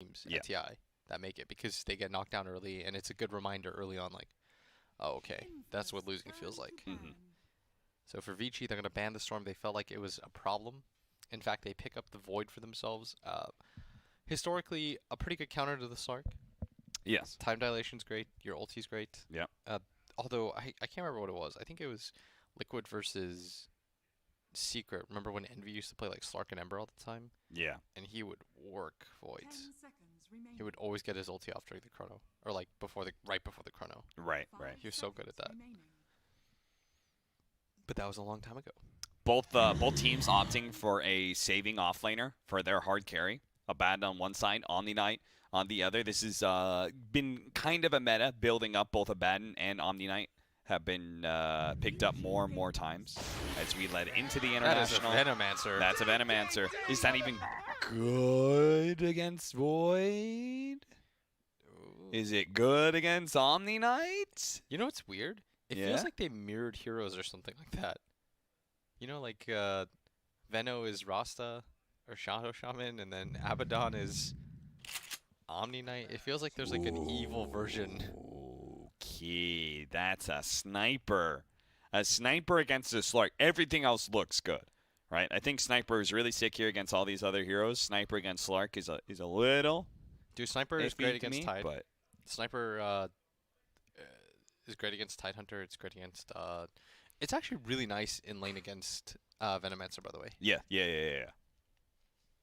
teams at TI that make it because they get knocked down early, and it's a good reminder early on, like, oh, okay, that's what losing feels like. So for Vici, they're going to ban the Storm. They felt like it was a problem. In fact, they pick up the Void for themselves. Historically, a pretty good counter to the Slark. Yes. Time dilation's great. Your ulti's great. Yeah. Although, I can't remember what it was. I think it was Liquid versus Secret. Remember when Envy used to play like Slark and Ember all the time? Yeah. And he would work Voids. He would always get his ulti off during the chrono. Or like right before the chrono. Right. He was so good at that. But that was a long time ago. Both teams opting for a saving offlaner for their hard carry. Abaddon on one side, Omni Knight on the other. This has been kind of a meta, building up. Both Abaddon and Omni Knight have been picked up more and more times as we led into the international. That is a Venomancer. That's a Venomancer. Is that even good against Void? Ooh. Is it good against Omni Knight? You know what's weird? It feels like they mirrored heroes or something like that. You know, like Veno is Rasta or Shadow Shaman, and then Abaddon is Omni Knight. It feels like there's like an evil version. Okay, that's a sniper. A sniper against a Slark. Everything else looks good, right? I think sniper is really sick here against all these other heroes. Sniper against Slark is a little. Dude, sniper is great against Tide. But sniper is great against Tidehunter. It's great against. It's actually really nice in lane against Venomancer, by the way. Yeah.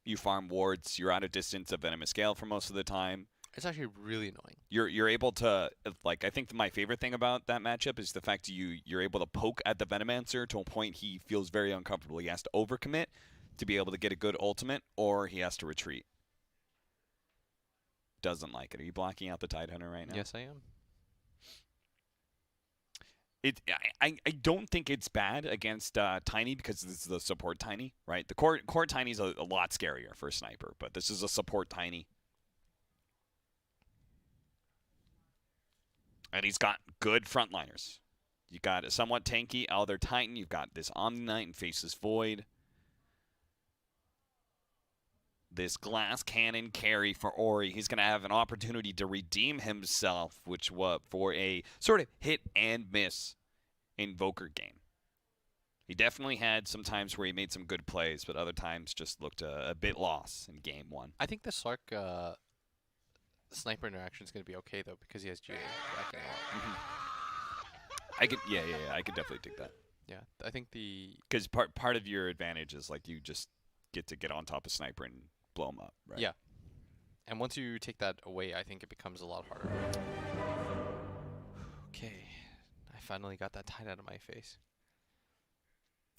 You farm wards. You're out of distance of Venomous Gale for most of the time. It's actually really annoying. You're able to, like, I think my favorite thing about that matchup is the fact you're able to poke at the Venomancer to a point he feels very uncomfortable. He has to overcommit to be able to get a good ultimate, or he has to retreat. Doesn't like it. Are you blocking out the Tidehunter right now? Yes, I am. I don't think it's bad against Tiny because this is the support Tiny, right? The core Tiny is a lot scarier for a sniper, but this is a support Tiny. And he's got good frontliners. You got a somewhat tanky Elder Titan. You've got this Omni Knight and Faceless Void. This glass cannon carry for Ori. He's going to have an opportunity to redeem himself, which was for a sort of hit and miss Invoker game. He definitely had some times where he made some good plays, but other times just looked a bit lost in game one. I think the Slark sniper interaction is going to be okay, though, because he has GA backing out. I could, yeah, I could definitely dig that. Yeah, I think because part of your advantage is like you just get on top of sniper and blow him up, right? Yeah. And once you take that away, I think it becomes a lot harder. Okay. I finally got that Tide out of my face.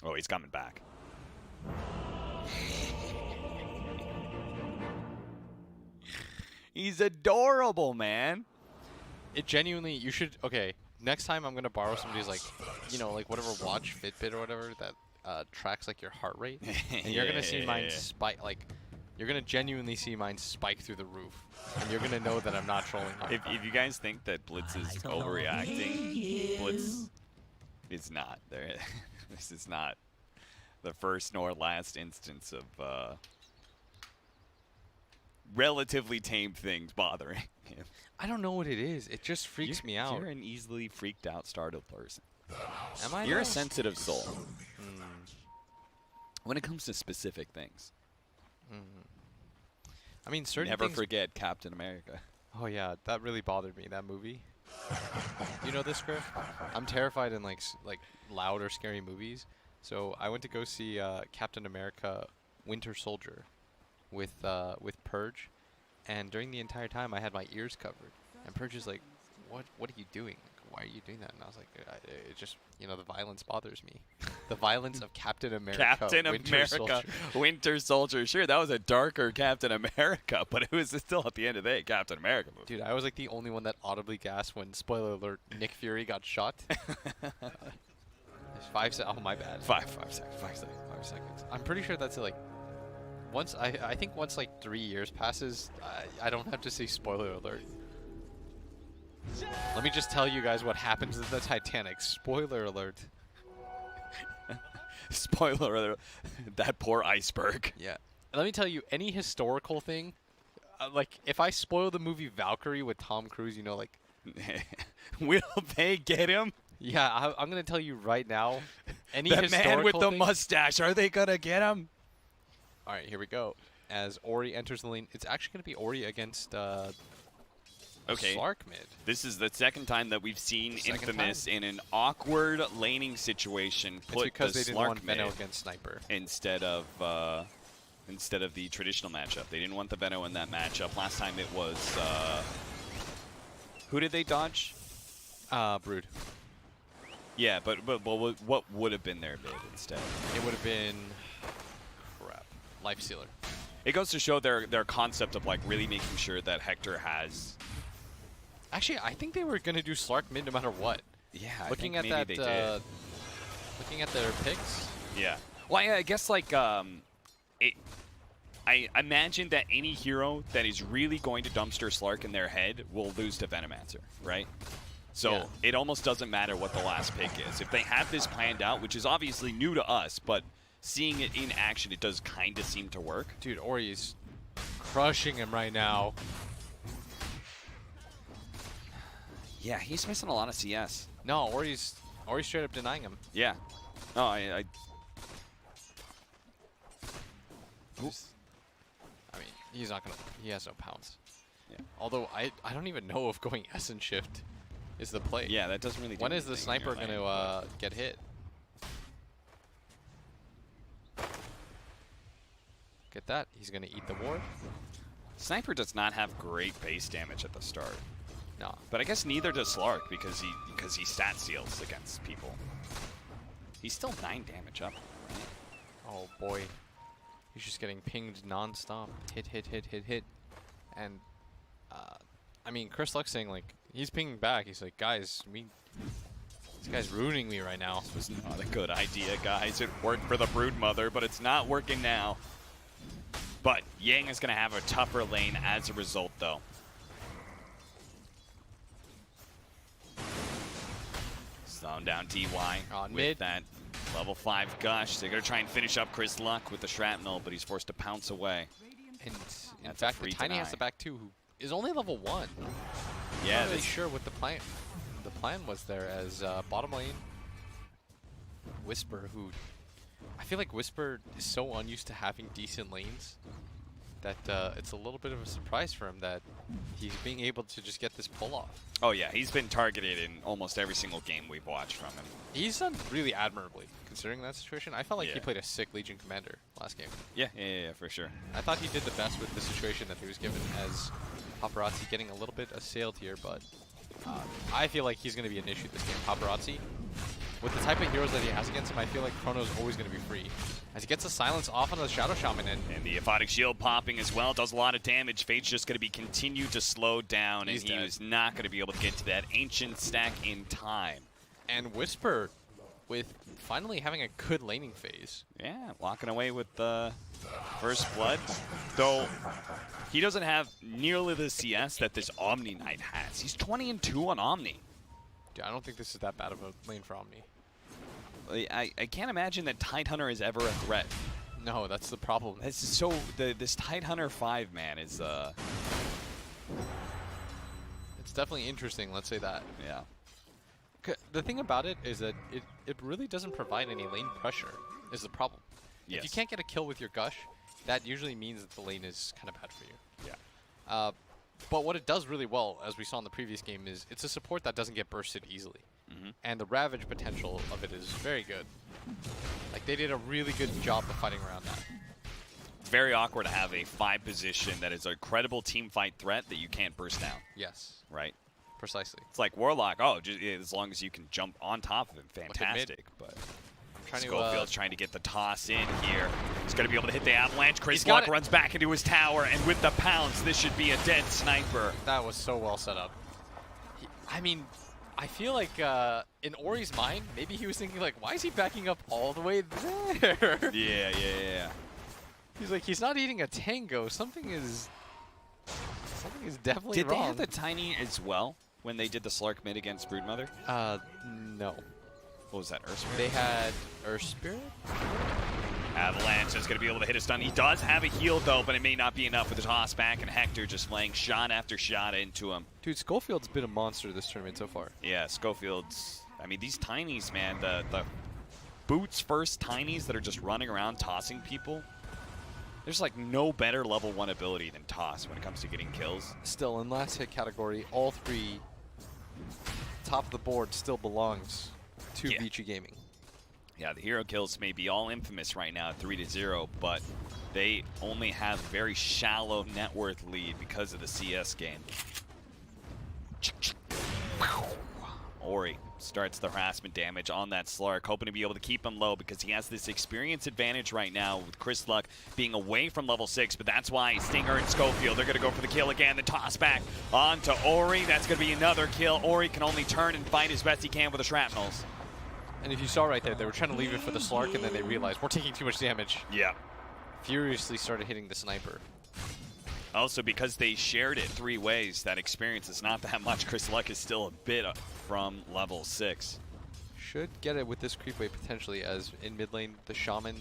Oh, he's coming back. He's adorable, man. It genuinely, you should, okay, next time I'm going to borrow somebody's, like, you know, like whatever watch, Fitbit or whatever, that tracks, like, your heart rate. And you're going to see mine spike, like, you're going to genuinely see mine spike through the roof. And you're going to know that I'm not trolling. If you guys think that Blitz is overreacting, Blitz is not. This is not the first nor last instance of relatively tame things bothering him. I don't know what it is. It just freaks me out. You're an easily freaked out startled person. Am I? You're a sensitive soul. When it comes to specific things. I mean, certain Never things forget Captain America. Oh yeah, that really bothered me, that movie. You know this, Griff? I'm terrified in like loud or scary movies. So I went to go see Captain America Winter Soldier with Purge, and during the entire time I had my ears covered. And Purge is like, "What are you doing? Why are you doing that?" And I was like, "It just, you know, the violence bothers me. The violence of Captain America, Winter Soldier. Sure, that was a darker Captain America, but it was still at the end of the day Captain America movie. Dude, I was like the only one that audibly gasped when, spoiler alert, Nick Fury got shot. Oh, my bad. 5 seconds. I'm pretty sure that's like, I think once like 3 years passes, I don't have to say spoiler alert. Let me just tell you guys what happens in the Titanic. Spoiler alert. Spoiler alert. That poor iceberg. Yeah. Let me tell you, any historical thing, like, if I spoil the movie Valkyrie with Tom Cruise, you know, like, Will they get him? yeah, I'm gonna tell you right now. Any The man with historical the thing- mustache. Are they gonna get him? All right, here we go. As Ori enters the lane, it's actually gonna be Ori against Okay. Slark mid. This is the second time that we've seen Second Infamous in an awkward laning situation It's put because the they didn't Slark want mid Venno against Sniper. instead of the traditional matchup. They didn't want the Venno in that matchup. Last time it was who did they dodge? Brood. Yeah, but what would have been their mid instead? It would have been crap. Life Sealer. It goes to show their concept of like really making sure that Hector has. Actually, I think they were gonna do Slark mid no matter what. Yeah, Looking I at think maybe that, they did. looking at their picks. Yeah. Well, I guess like I imagine that any hero that is really going to dumpster Slark in their head will lose to Venomancer, right? So Yeah. it almost doesn't matter what the last pick is. If they have this planned out, which is obviously new to us, but seeing it in action, it does kind of seem to work. Dude, Ori is crushing him right now. Yeah, he's missing a lot of CS. No, Ori's straight up denying him. Yeah. No, I Just- I mean, he's not gonna. He has no pounce. Yeah. Although I don't even know if going Essence shift is the play. yeah, that doesn't really do When is the anything in your sniper lane, gonna but- get hit? Get that? He's gonna eat the ward. Sniper does not have great base damage at the start. No. But I guess neither does Slark because he stat seals against people. He's still 9 damage up. Right? Oh boy. He's just getting pinged non-stop. Hit, hit, hit, hit, hit. And I mean, Chris Luck's saying like he's pinging back. He's like, guys, this guy's ruining me right now. This was not a good idea, guys. It worked for the Broodmother, but it's not working now. But Yang is going to have a tougher lane as a result, though. Slowing down DY On with mid. that level 5 gush. They're going to try and finish up Chris Luck with the shrapnel, but he's forced to pounce away. And in That's a fact, free the Tiny has deny. the back too, who is only level 1. Yeah, Not really this- sure what the plan was there. As bottom lane, Whisper, who I feel like Whisper is so unused to having decent lanes that it's a little bit of a surprise for him that he's being able to just get this pull off. Oh, yeah, he's been targeted in almost every single game we've watched from him. He's done really admirably considering that situation. I felt like he Yeah. played a sick Legion Commander last game. Yeah, for sure. I thought he did the best with the situation that he was given, as Paparazzi getting a little bit assailed here, but I feel like he's going to be an issue this game. Paparazzi, with the type of heroes that he has against him, I feel like Chrono's always going to be free. As he gets a silence off on the Shadow Shaman, and And the Aphotic Shield popping as well does a lot of damage. Fate's just going to be continued to slow down, He's and he dead. is not going to be able to get to that Ancient stack in time. and Whisper with finally having a good laning phase. Yeah, walking away with the first blood. Though he doesn't have nearly the CS that this Omni Knight has. He's 20-2 on Omni. Dude, I don't think this is that bad of a lane for Omni. I can't imagine that Tidehunter is ever a threat. No, that's the problem. This is so this Tidehunter 5 man is It's definitely interesting, let's say that. yeah. The thing about it is that it really doesn't provide any lane pressure, is the problem. Yes. If you can't get a kill with your Gush, that usually means that the lane is kind of bad for you. Yeah. But what it does really well, as we saw in the previous game, is it's a support that doesn't get bursted easily. Mhm. And the Ravage potential of it is very good. Like, they did a really good job of fighting around that. It's very awkward to have a 5 position that is a credible team fight threat that you can't burst down, Yes, right? precisely. It's like Warlock. Oh, just, as long as you can jump on top of him, at mid. fantastic. But Trying to, Schofield's trying to get the toss in here. He's going to be able to hit the avalanche. Chris He's got Luck it. runs back into his tower, and with the pounce, this should be a dead sniper. that was so well set up. I mean, I feel like in Ori's mind, maybe he was thinking like, why is he backing up all the way there? Yeah. He's like, he's not eating a tango. Something is definitely Did they wrong. have the Tiny as well when they did the Slark mid against Broodmother? No. What was that, Earth Spirit? They had Earth Spirit? Avalanche is going to be able to hit a stun. He does have a heal, though, but it may not be enough with the toss back, and Hector just laying shot after shot into him. Dude, Schofield's been a monster this tournament so far. Yeah, Schofield's... I mean, these Tinies, man, the boots first Tinies that are just running around tossing people. There's like no better level 1 ability than toss when it comes to getting kills. Still, in last hit category, all 3 top of the board still belongs to Vici Gaming. Yeah, the hero kills may be all infamous right now at 3-0, but they only have a very shallow net worth lead because of the CS game. Ori starts the harassment damage on that Slark, hoping to be able to keep him low because he has this experience advantage right now with Chris Luck being away from level 6, but that's why Stinger and Schofield, they're going to go for the kill again. The toss back onto Ori. That's going to be another kill. Ori can only turn and fight as best he can with the shrapnels. And if you saw right there, they were trying to leave it for the Slark, and then they realized we're taking too much damage. Yeah. Furiously started hitting the sniper. Also, because they shared it 3 ways, that experience is not that much. Chris Luck is still a bit from level 6. Should get it with this creep wave potentially, as in mid lane, the Shaman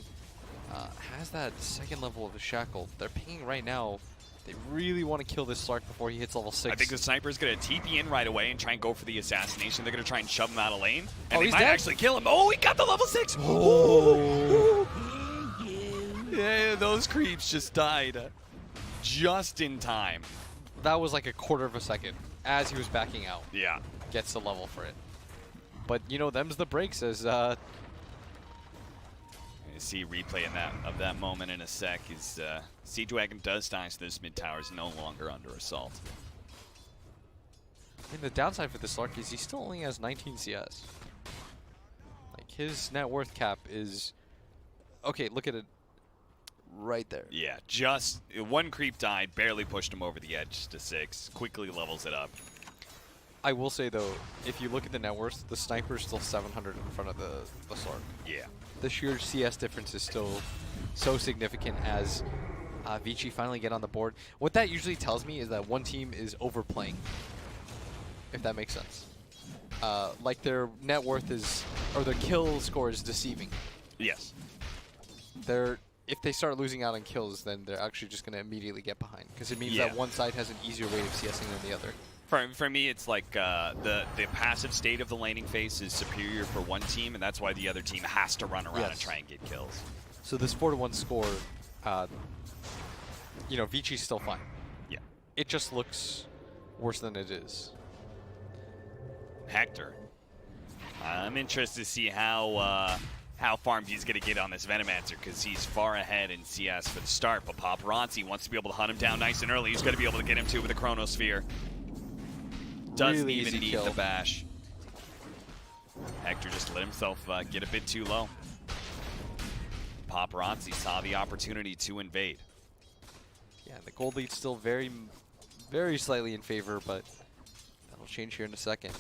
has that 2nd level of the Shackle. They're pinging right now. They really want to kill this Slark before he hits level 6. I think the sniper is going to TP in right away and try and go for the assassination. They're going to try and shove him out of lane. And they might actually kill him. Oh, he got the level 6! Oh. Yeah, those creeps just died just in time. That was like a quarter of a second as he was backing out. Yeah. Gets the level for it. But, you know, them's the breaks as... see a replay of that moment in a sec. Is Siege Wagon does die, so this mid tower is no longer under assault. And the downside for this Slark is he still only has 19 CS. Like, his net worth cap is... Okay, look at it right there. Yeah, just 1 creep died, barely pushed him over the edge to 6. Quickly levels it up. I will say, though, if you look at the net worth, the sniper is still 700 in front of the Slark. Yeah. The sheer CS difference is still so significant as Vici finally get on the board. What that usually tells me is that one team is overplaying, if that makes sense. Like their net worth is, or their kill score is deceiving. Yes. If they start losing out on kills, then they're actually just going to immediately get behind, because it means that one side has an easier way of CSing than the other. For me, it's like the passive state of the laning phase is superior for one team, and that's why the other team has to run around and try and get kills. So this 4-1 score, you know, Vici's still fine. Yeah. It just looks worse than it is. Hector. I'm interested to see how FarmView's going to get on this Venomancer, because he's far ahead in CS for the start, but Paparazzi wants to be able to hunt him down nice and early. He's going to be able to get him too with a Chronosphere. Doesn't really even need kill. the bash. Hector just let himself get a bit too low. Paparazzi saw the opportunity to invade. Yeah, the gold lead's still very, very slightly in favor, but that'll change here in a second.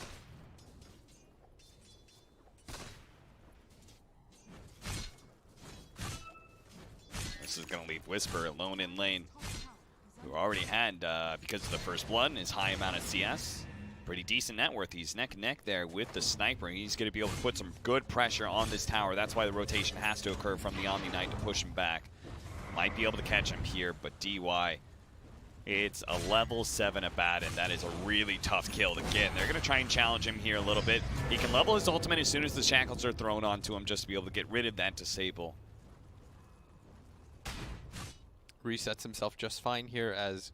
This is going to leave Whisper alone in lane, who already had, because of the first blood and his high amount of CS, pretty decent net worth. He's neck and neck there with the sniper. He's going to be able to put some good pressure on this tower. That's why the rotation has to occur from the Omni Knight to push him back. Might be able to catch him here, but DY, it's a level 7 Abaddon. That is a really tough kill to get. They're going to try and challenge him here a little bit. He can level his ultimate as soon as the shackles are thrown onto him, just to be able to get rid of that disable. Resets himself just fine here, as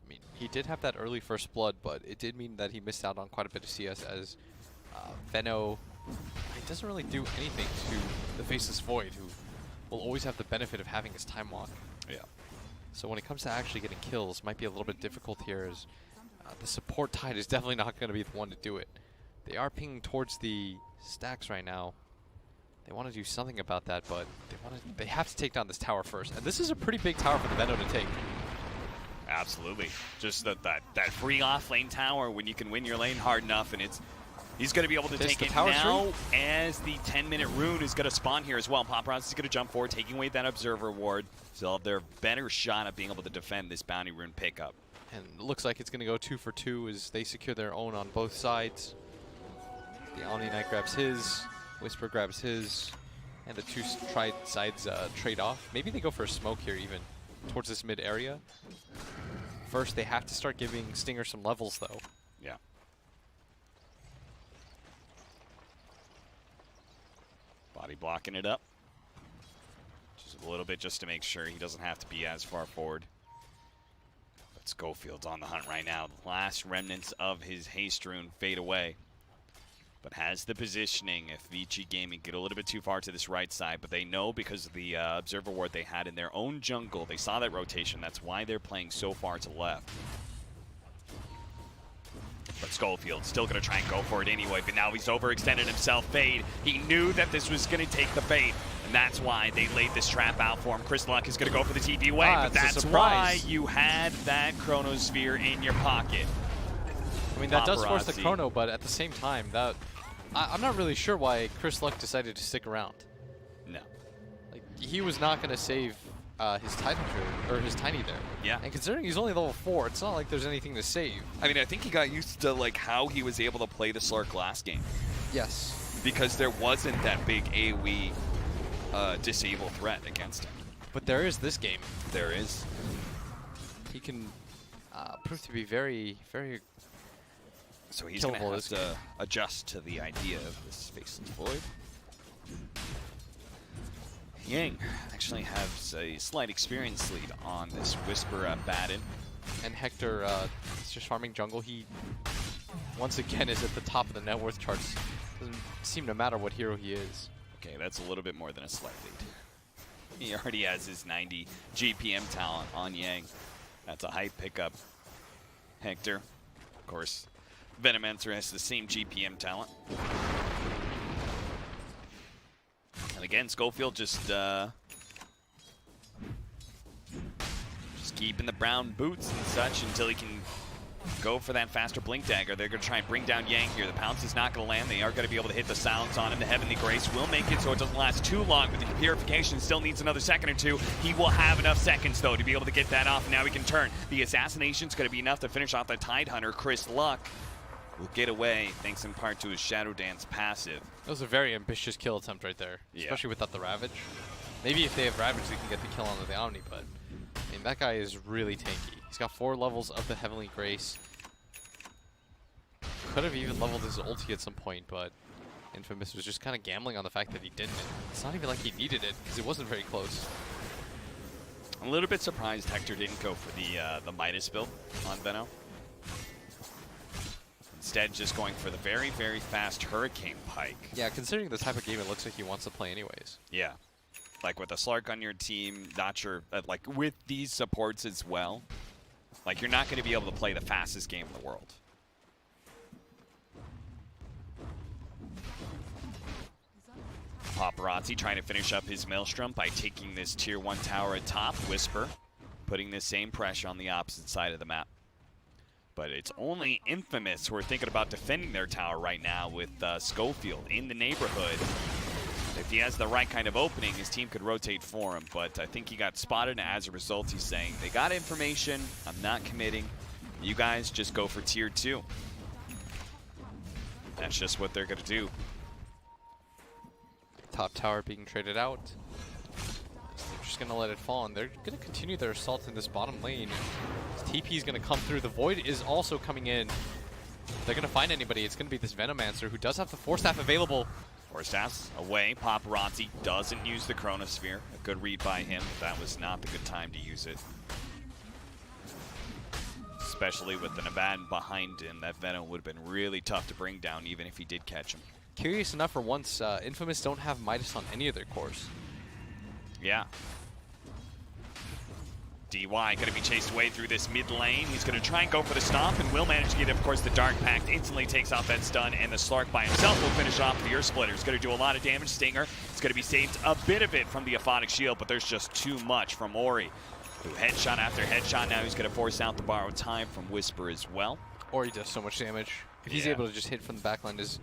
I mean, he did have that early first blood, but it did mean that he missed out on quite a bit of CS, as Veno, he doesn't really do anything to the Faceless Void, who will always have the benefit of having his time walk. Yeah. So when it comes to actually getting kills, might be a little bit difficult here, as the support tide is definitely not going to be the one to do it. They are pinging towards the stacks right now. They want to do something about that, but they have to take down this tower first. And this is a pretty big tower for the Veno to take. Absolutely. Just that free off lane tower when you can win your lane hard enough, and he's going to be able to take it now as the 10-minute rune is going to spawn here as well. Paparazzi is going to jump forward, taking away that observer ward. So they'll have their better shot at being able to defend this bounty rune pickup. And it looks like it's going to go 2 for 2 as they secure their own on both sides. The Omni Knight grabs his, Whisper grabs his, And the two sides trade off. Maybe they go for a smoke here even, towards this mid area. First, they have to start giving Stinger some levels, though. Yeah. Body blocking it up. Just a little bit just to make sure he doesn't have to be as far forward. But Schofield's on the hunt right now. The last remnants of his haste rune fade away. But has the positioning if Vici Gaming get a little bit too far to this right side. But they know because of the observer ward they had in their own jungle. They saw that rotation. That's why they're playing so far to the left. But Schofield still going to try and go for it anyway. But now he's overextended himself. Fade. He knew that this was going to take the bait. And that's why they laid this trap out for him. Chris Luck is going to go for the TP wave. But that's why you had that Chronosphere in your pocket. I mean, that does force the chrono, but at the same time, I'm not really sure why Chris Luck decided to stick around. No. Like, he was not going to save his Tiny there. Yeah. And considering he's only level 4, it's not like there's anything to save. I mean, I think he got used to like how he was able to play the Slark last game. Yes. Because there wasn't that big AoE disable threat against him. But there is this game. There is. He can prove to be very, very... So he's going to have to adjust to the idea of this Faceless Void. Yang actually has a slight experience lead on this Whisper Batten. And Hector is just farming jungle. He, once again, is at the top of the net worth charts. Doesn't seem to matter what hero he is. Okay, that's a little bit more than a slight lead. He already has his 90 GPM talent on Yang. That's a hype pickup. Hector, of course. Venomancer has the same GPM talent. And again, Schofield just keeping the brown boots and such until he can go for that faster blink dagger. They're going to try and bring down Yang here. The pounce is not going to land. They are going to be able to hit the sounds on him. The Heavenly Grace will make it so it doesn't last too long, but the Purification still needs another second or two. He will have enough seconds, though, to be able to get that off, and now he can turn. The Assassination is going to be enough to finish off the Tidehunter. Chris Luck will get away, thanks in part to his Shadow Dance passive. That was a very ambitious kill attempt right there, especially without the Ravage. Maybe if they have Ravage, they can get the kill onto the Omni, but I mean, that guy is really tanky. He's got 4 levels of the Heavenly Grace. Could have even leveled his ulti at some point, but Infamous was just kind of gambling on the fact that he didn't. It's not even like he needed it, because it wasn't very close. I'm a little bit surprised Hector didn't go for the Midas build on Veno. Instead, just going for the very, very fast Hurricane Pike. Yeah, considering the type of game it looks like he wants to play anyways. Yeah. Like with a Slark on your team, not sure, like with these supports as well, like you're not going to be able to play the fastest game in the world. Paparazzi trying to finish up his Maelstrom by taking this tier 1 tower atop. Whisper putting the same pressure on the opposite side of the map. But it's only Infamous who are thinking about defending their tower right now with Schofield in the neighborhood. If he has the right kind of opening, his team could rotate for him. But I think he got spotted, and as a result, he's saying, they got information, I'm not committing. You guys just go for tier 2. That's just what they're going to do. Top tower being traded out. They're just going to let it fall, and they're going to continue their assault in this bottom lane. This TP is going to come through. The Void is also coming in. If they're going to find anybody, it's going to be this Venomancer, who does have the Force Staff available. Force Staff's away. Paparazzi doesn't use the Chronosphere. A good read by him. That was not the good time to use it. Especially with the Naban behind him. That Venom would have been really tough to bring down, even if he did catch him. Curious enough, for once, Infamous don't have Midas on any of their cores. Yeah. DY going to be chased away through this mid lane. He's going to try and go for the stomp and will manage to get, of course, the Dark Pact. Instantly takes off that stun, and the Slark by himself will finish off the Ear Splitter. It's going to do a lot of damage. Stinger, it's going to be saved a bit of it from the Aphotic Shield, but there's just too much from Ori, who headshot after headshot. Now he's going to force out the borrowed time from Whisper as well. Ori does so much damage. If he's able to just hit from the backline,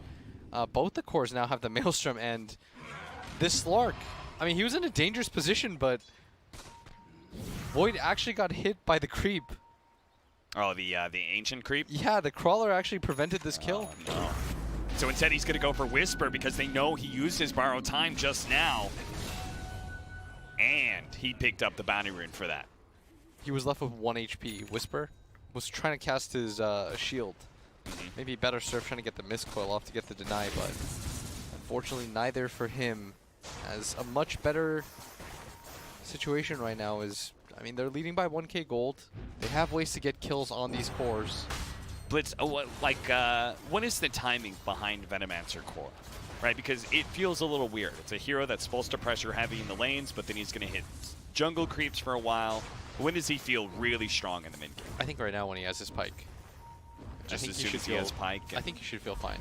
both the cores now have the Maelstrom, and this Slark, I mean, he was in a dangerous position, but Void actually got hit by the creep. Oh, the ancient creep? Yeah, the crawler actually prevented this kill. No. So instead, he's going to go for Whisper because they know he used his borrowed time just now. And he picked up the bounty rune for that. He was left with 1 HP. Whisper was trying to cast his shield. Maybe better serve trying to get the mist coil off to get the deny, but unfortunately neither for him. As a much better situation right now is, I mean, they're leading by 1k gold. They have ways to get kills on these cores. Blitz, what is the timing behind Venomancer core? Right, because it feels a little weird. It's a hero that's supposed to pressure heavy in the lanes, but then he's going to hit jungle creeps for a while. When does he feel really strong in the mid game? I think right now when he has his pike. Just as soon as he has pike? I think he should feel fine.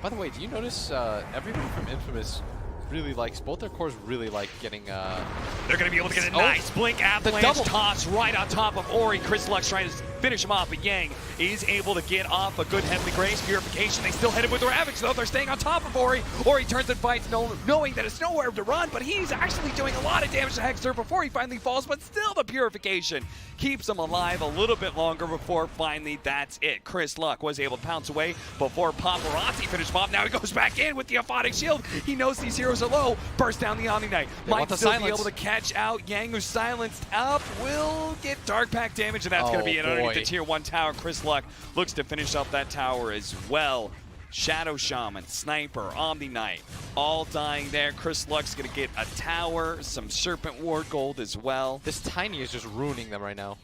By the way, do you notice everybody from Infamous really likes, both their cores really like getting they're going to be able to get a nice blink avalanche toss right on top of Ori. Chris Lux trying to finish him off, but Yang is able to get off a good Heavenly Grace purification. They still hit him with the Ravage, though. They're staying on top of Ori. Ori turns and fights, knowing that it's nowhere to run, but he's actually doing a lot of damage to Hexter before he finally falls, but still the purification keeps him alive a little bit longer before finally that's it. Chris Luck was able to pounce away before Paparazzi finished him off. Now he goes back in with the Aphotic Shield. He knows these heroes are low. Burst down the Omni Knight. Might still be able to catch out Yang, who's silenced up. Will get Dark Pack damage, and that's going to be it underneath the Tier 1 tower. Chris Luck looks to finish up that tower as well. Shadow Shaman, Sniper, Omni Knight, all dying there. Chris Luck's going to get a tower, some Serpent Ward gold as well. This Tiny is just ruining them right now.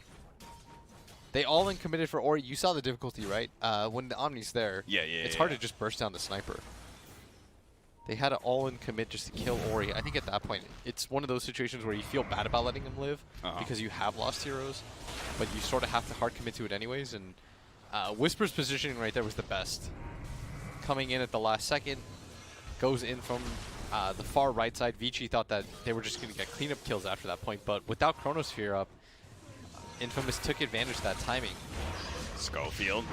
They all in committed for Ori. You saw the difficulty, right? When the Omni's there, it's hard to just burst down the Sniper. They had an all-in commit just to kill Ori. I think at that point, it's one of those situations where you feel bad about letting him live because you have lost heroes, but you sort of have to hard commit to it anyways. And Whisper's positioning right there was the best. Coming in at the last second, goes in from the far right side. Vici thought that they were just going to get cleanup kills after that point, but without Chronosphere up, Infamous took advantage of that timing. Schofield.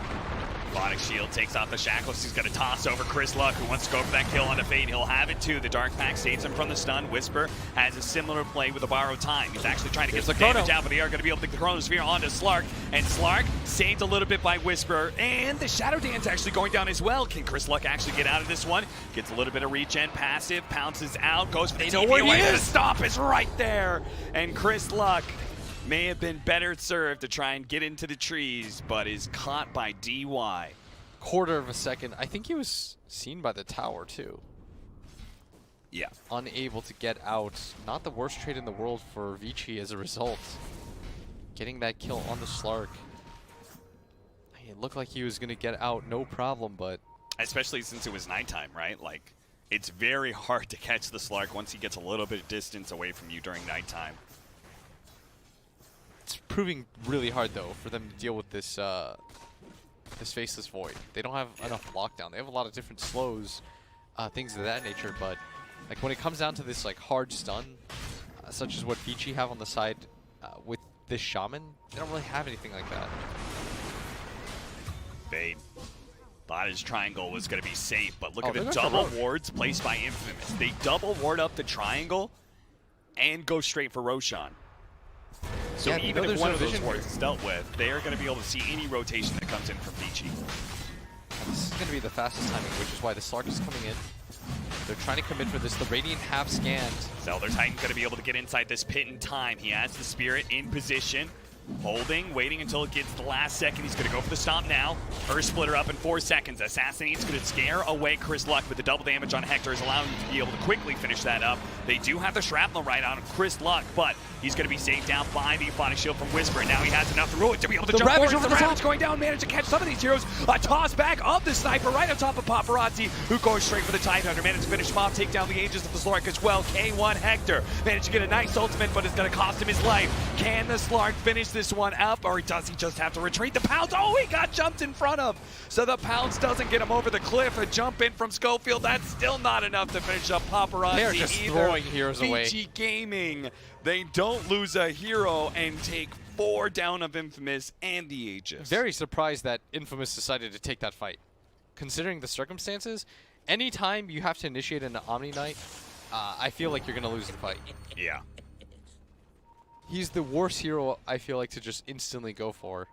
Aphotic Shield takes off the shackles. He's going to toss over Chris Luck, who wants to go for that kill on the Fade. He'll have it too. The Dark Pack saves him from the stun. Whisper has a similar play with a borrowed time. He's actually trying to get some damage out, but they are going to be able to get the Chronosphere onto Slark. And Slark saved a little bit by Whisper. And the Shadow Dance actually going down as well. Can Chris Luck actually get out of this one? Gets a little bit of regen passive, pounces out, goes for the TP. The stop is right there. And Chris Luck may have been better served to try and get into the trees, but is caught by DY. Quarter of a second. I think he was seen by the tower, too. Yeah. Unable to get out. Not the worst trade in the world for Vici as a result. Getting that kill on the Slark. It looked like he was going to get out, no problem, but... Especially since it was nighttime, right? Like, it's very hard to catch the Slark once he gets a little bit of distance away from you during nighttime. It's proving really hard, though, for them to deal with this this Faceless Void. They don't have enough lockdown. They have a lot of different slows, things of that nature, but like when it comes down to this like hard stun, such as what Vici have on the side with this Shaman, they don't really have anything like that. Fade. Thought his triangle was going to be safe, but look at the double wards placed by Infamous. They double ward up the triangle and go straight for Roshan. So even if one of those wards is dealt with, they are going to be able to see any rotation that comes in from Vici. This is going to be the fastest timing, which is why the Slark is coming in. They're trying to commit for this. The Radiant have scanned. Zelda Titan's going to be able to get inside this pit in time. He has the Spirit in position. Holding, waiting until it gets the last second. He's going to go for the stomp now. First splitter up in 4 seconds. Assassinate's going to scare away Chris Luck, but the double damage on Hector is allowing him to be able to quickly finish that up. They do have the shrapnel right on Chris Luck, but he's going to be saved down by the Aphotic Shield from Whisper, and now he has enough to rule it to be able to jump forward. The Ravage going down, managed to catch some of these heroes. A toss back of the Sniper right on top of Paparazzi, who goes straight for the Tidehunter. Managed to finish him off, take down the Aegis of the Slark as well. K1 Hector managed to get a nice ultimate, but it's going to cost him his life. Can the Slark finish this one up, or does he just have to retreat? The Pounce, oh, he got jumped in front of. So the Pounce doesn't get him over the cliff. A jump in from Schofield, that's still not enough to finish up Paparazzi. They're just throwing heroes away. VG Gaming, they don't lose a hero and take 4 down of Infamous and the Aegis. Very surprised that Infamous decided to take that fight. Considering the circumstances, anytime you have to initiate an Omni Knight, I feel like you're going to lose the fight. Yeah. He's the worst hero, I feel like, to just instantly go for.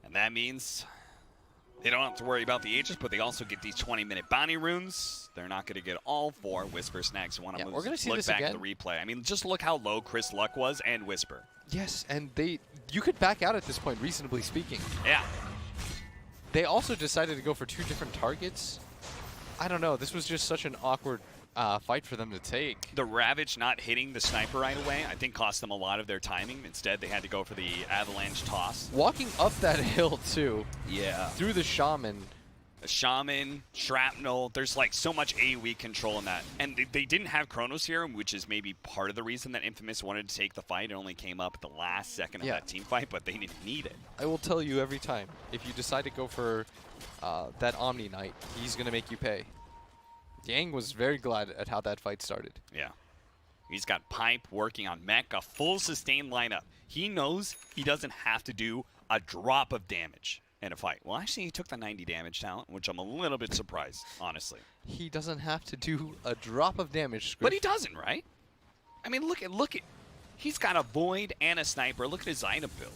And that means They don't have to worry about the Aegis, but they also get these 20-minute bounty runes. They're not going to get all 4. Whisper snags one of them. We're going to see look this back again. at the replay. I mean, just look how low Chris Luck was and Whisper. Yes, and you could back out at this point, reasonably speaking. Yeah. They also decided to go for 2 different targets. I don't know. This was just such an awkward fight for them to take. The Ravage not hitting the sniper right away, I think, cost them a lot of their timing. Instead, they had to go for the Avalanche toss. Walking up that hill, too. Yeah. Through the Shaman. The Shaman, Shrapnel, there's like so much AoE control in that. And they didn't have Chronos here, which is maybe part of the reason that Infamous wanted to take the fight. It only came up at the last second of that team fight, but they didn't need it. I will tell you every time, if you decide to go for that Omni Knight, he's going to make you pay. Yang was very glad at how that fight started. Yeah. He's got Pipe working on Mech, a full sustained lineup. He knows he doesn't have to do a drop of damage in a fight. Well, actually, he took the 90 damage talent, which I'm a little bit surprised, honestly. He doesn't have to do a drop of damage, Scriff. But he doesn't, right? I mean, look at. He's got a Void and a Sniper. Look at his item build.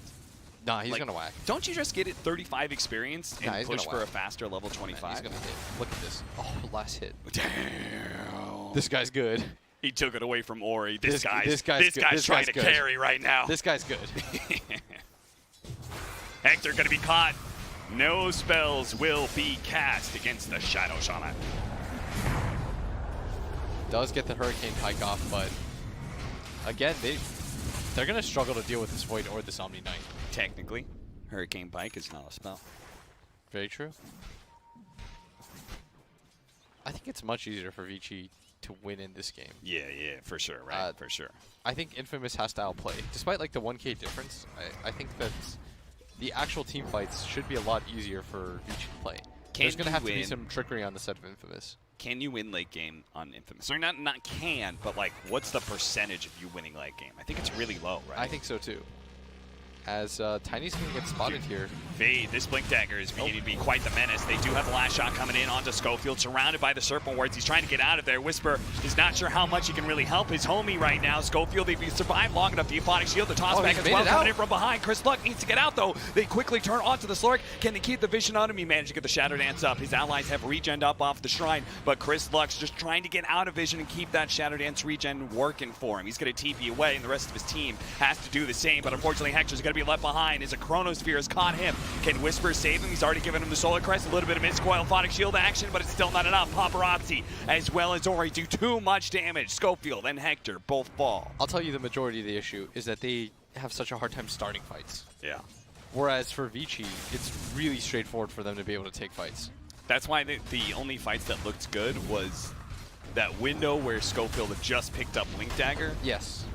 Nah, he's Like, going to whack. Don't you just get it 35 experience and push for a faster level 25? He's going to hit. Look at this. Oh, last hit. Damn. This guy's good. He took it away from Ori. This guy's good. trying to carry right now. This guy's good. Hector going to be caught. No spells will be cast against the Shadow Shaman. Does get the Hurricane Pike off, but again, they're going to struggle to deal with this Void or this Omni Knight. Technically, Hurricane Pike is not a spell. Very true. I think it's much easier for Vici to win in this game. Yeah, for sure, right? For sure. I think Infamous has to outplay. Despite like the 1K difference, I think that the actual team fights should be a lot easier for Vici to play. There's going to have to be some trickery on the side of Infamous. Can you win late game on Infamous? Or not can, but like, what's the percentage of you winning late game? I think it's really low, right? I think so too. As Tiny's going to get spotted here. Fade, this Blink Dagger is beginning to be quite the menace. They do have the last shot coming in onto Schofield, surrounded by the Serpent Wards. He's trying to get out of there. Whisper is not sure how much he can really help his homie right now. Schofield, if he survived long enough, the Aphotic Shield, the toss back as well, coming in from behind. Chris Luck needs to get out, though. They quickly turn onto the Slurk. Can they keep the vision on him? He managed to get the Shadow Dance up. His allies have regen up off the Shrine, but Chris Luck's just trying to get out of vision and keep that Shadow Dance regen working for him. He's going to TP away, and the rest of his team has to do the same, but unfortunately, Hector's going to be left behind as a Chronosphere has caught him. Can Whisper save him? He's already given him the Solar Crest, a little bit of Mist-Coil, Aphotic Shield action, but it's still not enough. Paparazzi, as well as Ori, do too much damage. Schofield and Hector both fall. I'll tell you the majority of the issue is that they have such a hard time starting fights. Yeah. Whereas for Vici, it's really straightforward for them to be able to take fights. That's why the only fights that looked good was that window where Schofield had just picked up Blink Dagger. Yes.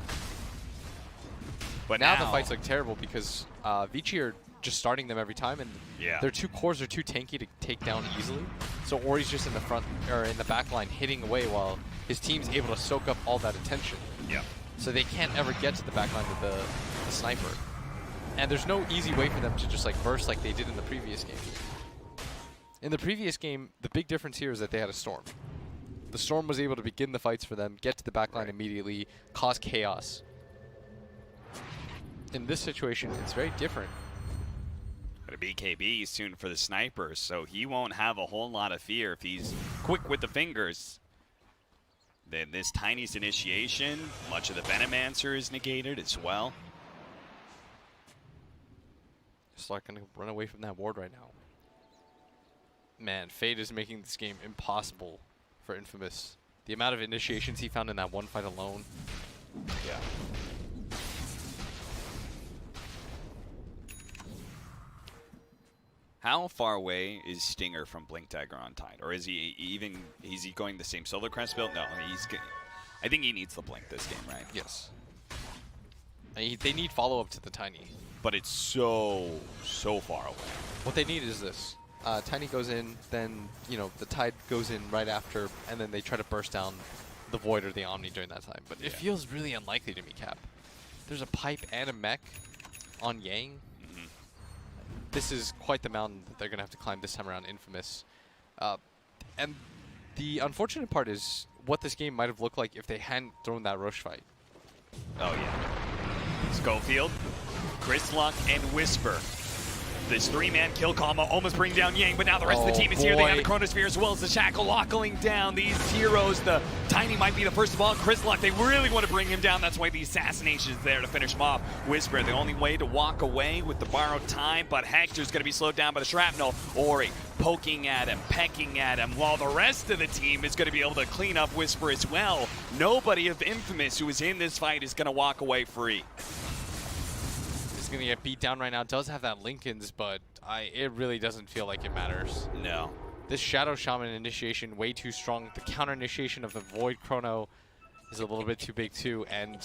But now the fights look terrible because Vici are just starting them every time, and their 2 cores are too tanky to take down easily. So Ori's just in the front or in the back line hitting away while his team's able to soak up all that attention. Yeah. So they can't ever get to the back line with the sniper. And there's no easy way for them to just like burst like they did in the previous game. In the previous game, the big difference here is that they had a Storm. The Storm was able to begin the fights for them, get to the back line immediately, cause chaos. In this situation, it's very different. But a BKB soon for the Sniper, so he won't have a whole lot of fear if he's quick with the fingers. Then this Tiny's initiation, much of the Venomancer is negated as well. Just like going to run away from that ward right now. Man, Fade is making this game impossible for Infamous. The amount of initiations he found in that one fight alone. Yeah. How far away is Stinger from Blink Dagger on Tide? Or is he going the same Solar Crest build? No, I think he needs the Blink this game, right? Yes. They need follow-up to the Tiny. But it's so far away. What they need is this. Tiny goes in, then, the Tide goes in right after, and then they try to burst down the Void or the Omni during that time. But it feels really unlikely to me, Cap. There's a Pipe and a Mech on Yang. This is quite the mountain that they're going to have to climb this time around Infamous. And the unfortunate part is what this game might have looked like if they hadn't thrown that Roche fight. Oh, yeah. Schofield, Chris Luck, and Whisper. this 3-man kill combo, almost bring down Yang, but now the rest of the team is here. They have the Chronosphere as well as the Shackle lockling down these heroes. The Tiny might be the first of all. Chris Luck, they really want to bring him down. That's why the assassination is there to finish him off. Whisper, the only way to walk away with the borrowed time, but Hector's going to be slowed down by the shrapnel. Ori poking at him, pecking at him, while the rest of the team is going to be able to clean up Whisper as well. Nobody of Infamous who is in this fight is going to walk away free. He's going to get beat down right now. Does have that Lincoln's, but it really doesn't feel like it matters. No. This Shadow Shaman initiation way too strong. The counter initiation of the Void Chrono is a little bit too big too, and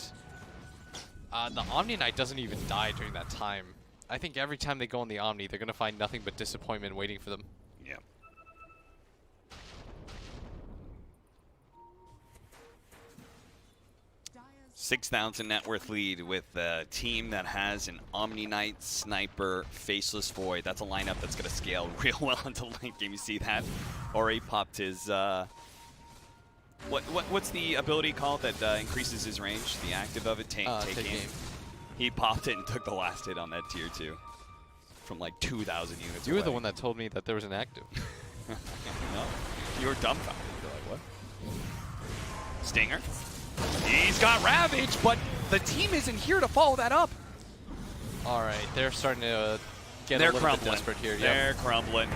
the Omni Knight doesn't even die during that time. I think every time they go on the Omni, they're going to find nothing but disappointment waiting for them. Yeah. $6,000 net worth lead with a team that has an Omni Knight, Sniper, Faceless Void. That's a lineup that's going to scale real well into late game. You see that? Ori popped his... What's the ability called that increases his range? The active of it? Take aim. He popped it and took the last hit on that tier 2 from like 2,000 units. You were the one that told me that there was an active. No, you were dumbfounded. You're like, what? Stinger. He's got Ravage, but the team isn't here to follow that up. All right, they're starting to get a little bit desperate here. They're crumbling.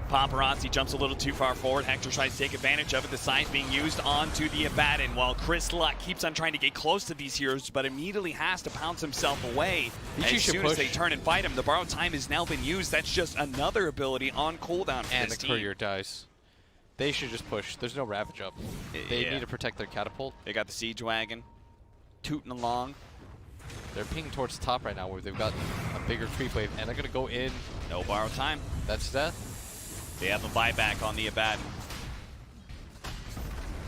Paparazzi jumps a little too far forward. Hector tries to take advantage of it. The size being used onto the Abaddon, while Chris Luck keeps on trying to get close to these heroes, but immediately has to pounce himself away as soon as they turn and fight him. The borrowed time has now been used. That's just another ability on cooldown for and this the team. courier dies. They should just push. There's no Ravage up. They need to protect their catapult. They got the Siege Wagon tooting along. They're pinging towards the top right now where they've got a bigger creep wave, and they're going to go in. No borrowed time. That's death. They have a buyback on the Abaddon.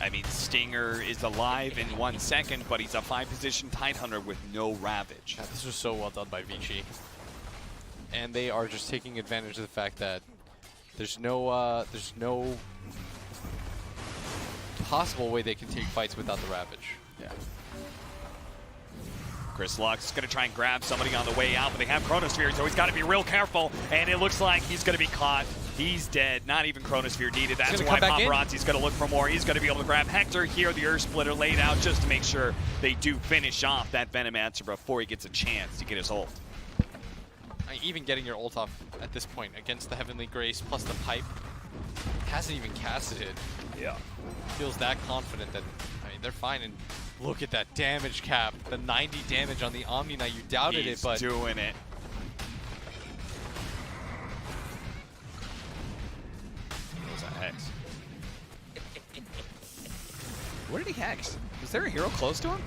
I mean, Stinger is alive in 1 second, but he's a 5-position Tidehunter with no Ravage. God, this was so well done by Vici. And they are just taking advantage of the fact that there's no possible way they can take fights without the Ravage. Yeah. Chris Luck's going to try and grab somebody on the way out, but they have Chronosphere, so he's got to be real careful, and it looks like he's going to be caught. He's dead. Not even Chronosphere needed. That's why Paparazzi's going to look for more. He's going to be able to grab Hector here. The Earth Splitter laid out just to make sure they do finish off that Venom answer before he gets a chance to get his ult. Even getting your ult off at this point against the Heavenly Grace plus the pipe, hasn't even casted it. Yeah. Feels that confident that, I mean, they're fine. And look at that damage cap. The 90 damage on the Omni Knight. You doubted it, but... He's doing it. What was that Hex? What did he Hex? Was there a hero close to him?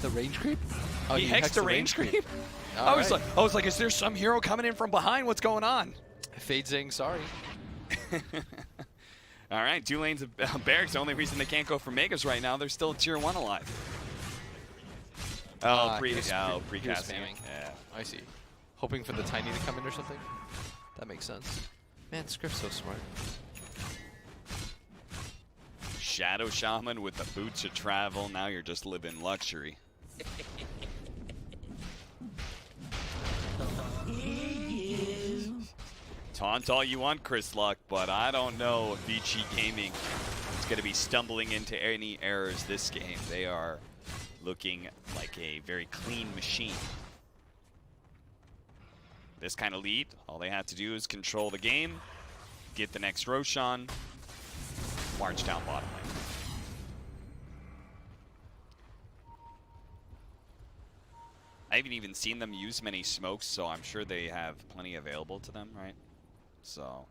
The range creep? Oh, he hexed the range creep? I was like, is there some hero coming in from behind? What's going on? Fade Zing, sorry. All right, 2 lanes of Barracks. The only reason they can't go for Megas right now, they're still tier 1 alive. Oh, precasting. Yeah. I see. Hoping for the Tiny to come in or something? That makes sense. Man, Scrift's so smart. Shadow Shaman with the boots of travel. Now you're just living luxury. Taunt all you want, Chris Luck, but I don't know if Vici Gaming is going to be stumbling into any errors this game. They are looking like a very clean machine. This kind of lead, all they have to do is control the game, get the next Roshan, march down bottom lane. I haven't even seen them use many smokes, so I'm sure they have plenty available to them, right? So,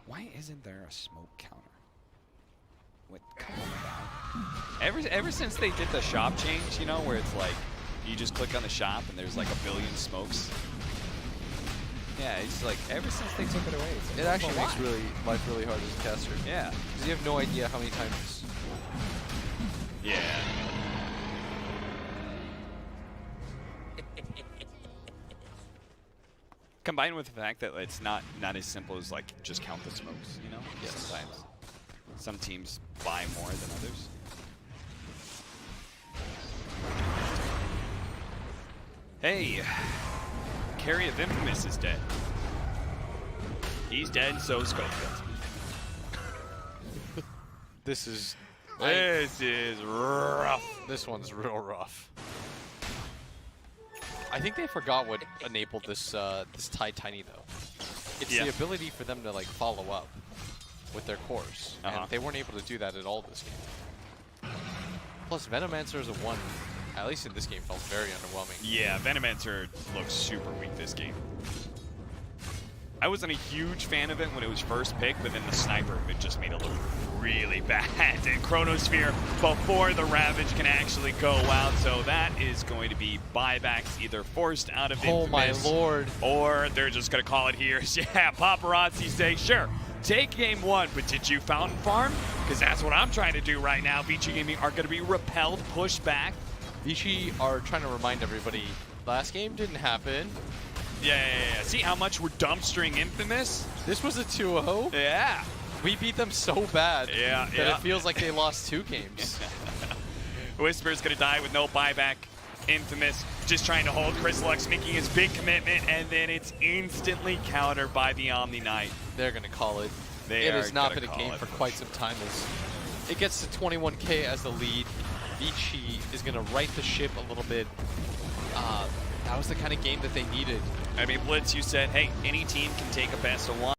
why isn't there a smoke counter? What? Come on, ever since they did the shop change, you know, where it's like you just click on the shop and there's like a billion smokes. Yeah, it's like ever since they took it away, it's like, it actually makes life really hard as a caster. Yeah, because you have no idea how many times. Yeah. Combined with the fact that it's not as simple as like just count the smokes, you know? Yes. Sometimes some teams buy more than others. Hey, Carry of Infamous is dead. He's dead, so is Schofield. This is rough. This one's real rough. I think they forgot what enabled this this Tide Tiny though. It's the ability for them to like follow up with their cores, and they weren't able to do that at all this game. Plus, Venomancer as a one, at least in this game, felt very underwhelming. Yeah, Venomancer looks super weak this game. I wasn't a huge fan of it when it was first picked, but then the sniper it just made it look really bad. And Chronosphere before the Ravage can actually go out, so that is going to be buybacks either forced out of Infamous. Oh my lord. Or they're just going to call it here. Yeah, Paparazzi say, sure, take game one, but did you Fountain Farm? Because that's what I'm trying to do right now. Vici Gaming are going to be repelled, pushed back. Vici are trying to remind everybody, last game didn't happen. Yeah. See how much we're dumpstering Infamous? This was a 2-0. Yeah. We beat them so bad that it feels like they lost 2 games. Whisper's going to die with no buyback. Infamous just trying to hold Crystalux, making his big commitment, and then it's instantly countered by the Omni Knight. They're going to call it. It has not been a game for quite some time. As it gets to 21K as the lead. Vici is going to right the ship a little bit. That was the kind of game that they needed. I mean, Blitz, you said, hey, any team can take a best of 1.